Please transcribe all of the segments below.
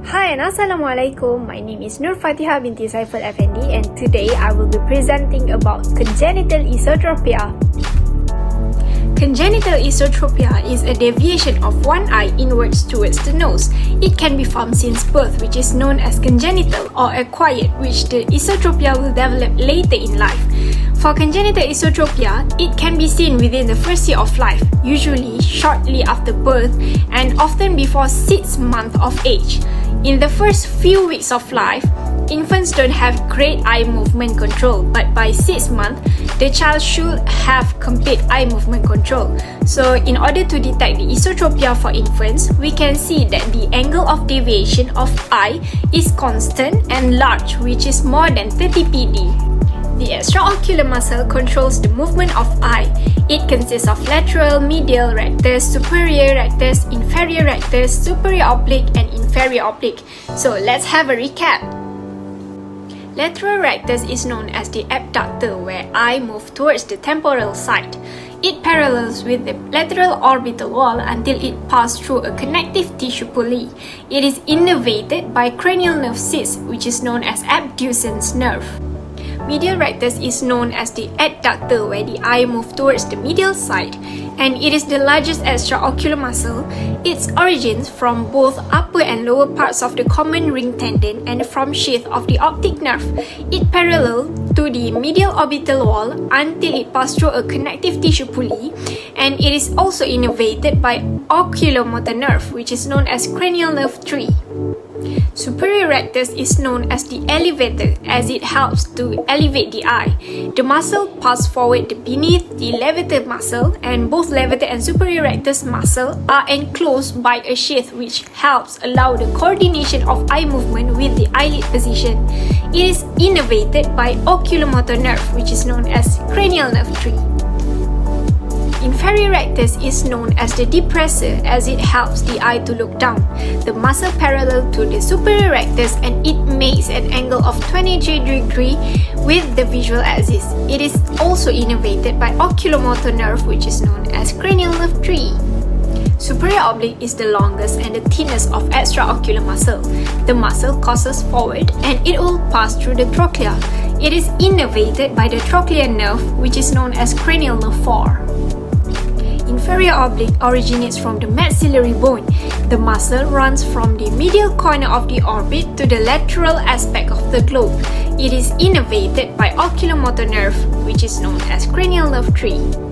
Hi and Assalamualaikum. My name is Nur Fatiha binti Saiful Effendi and today I will be presenting about congenital esotropia. Congenital esotropia is a deviation of one eye inwards towards the nose. It can be formed since birth, which is known as congenital, or acquired, which the esotropia will develop later in life. For congenital esotropia, it can be seen within the first year of life, usually shortly after birth and often before 6 months of age. In the first few weeks of life, infants don't have great eye movement control, but by 6 months, the child should have complete eye movement control. So, in order to detect the esotropia for infants, we can see that the angle of deviation of eye is constant and large, which is more than 30 pd. The extraocular muscle controls the movement of eye. It consists of lateral, medial rectus, superior rectus, inferior rectus, superior oblique, and inferior oblique. So let's have a recap. Lateral rectus is known as the abductor, where eye moves towards the temporal side. It parallels with the lateral orbital wall until it passes through a connective tissue pulley. It is innervated by cranial nerve sheath, which is known as abducens nerve. Medial rectus is known as the adductor, where the eye moves towards the medial side, and it is the largest extraocular muscle. It origins from both upper and lower parts of the common ring tendon and from sheath of the optic nerve. It parallels to the medial orbital wall until it passes through a connective tissue pulley, and it is also innervated by oculomotor nerve, which is known as cranial nerve 3. Superior rectus is known as the elevator as it helps to elevate the eye. The muscle passes forward beneath the levator muscle, and both levator and superior rectus muscle are enclosed by a sheath which helps allow the coordination of eye movement with the eyelid position. It is innervated by oculomotor nerve, which is known as cranial nerve 3. Inferior rectus is known as the depressor as it helps the eye to look down. The muscle parallel to the superior rectus and it makes an angle of 23 degrees with the visual axis. It is also innervated by oculomotor nerve, which is known as cranial nerve 3. Superior oblique is the longest and the thinnest of extraocular muscle. The muscle crosses forward and it will pass through the trochlea. It is innervated by the trochlear nerve, which is known as cranial nerve 4. Inferior oblique originates from the maxillary bone. The muscle runs from the medial corner of the orbit to the lateral aspect of the globe. It is innervated by oculomotor nerve, which is known as cranial nerve 3.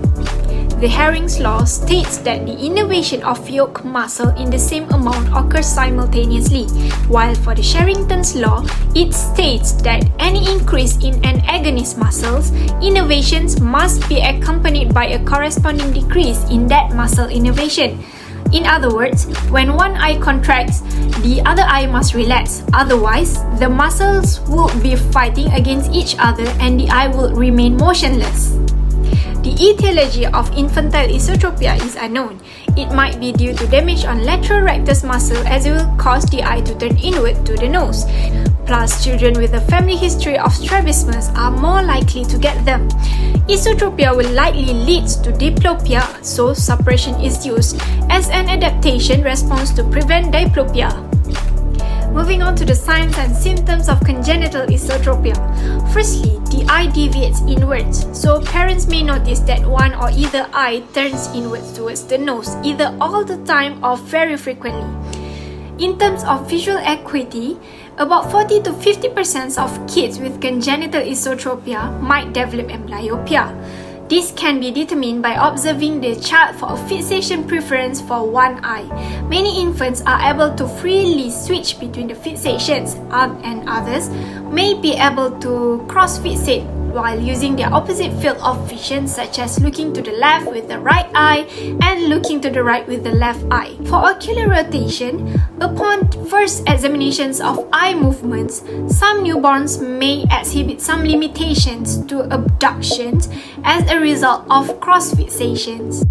The Herring's law states that the innervation of yoke muscle in the same amount occurs simultaneously, while for the Sherrington's law, it states that any increase in an agonist muscle's innervations must be accompanied by a corresponding decrease in that muscle innervation. In other words, when one eye contracts, the other eye must relax, otherwise, the muscles will be fighting against each other and the eye will remain motionless. The etiology of infantile esotropia is unknown. It might be due to damage on lateral rectus muscle as it will cause the eye to turn inward to the nose. Plus, children with a family history of strabismus are more likely to get them. Esotropia will likely lead to diplopia, so suppression is used as an adaptation response to prevent diplopia. Moving on to the signs and symptoms of congenital esotropia. Firstly, the eye deviates inwards, so parents may notice that one or either eye turns inwards towards the nose, either all the time or very frequently. In terms of visual acuity, about 40 to 50% of kids with congenital esotropia might develop amblyopia. This can be determined by observing the child for a fixation preference for one eye. Many infants are able to freely switch between the fixations, and others may be able to cross-fixate while using their opposite field of vision, such as looking to the left with the right eye and looking to the right with the left eye. For ocular rotation, upon first examinations of eye movements, some newborns may exhibit some limitations to abductions as a result of cross-fixations.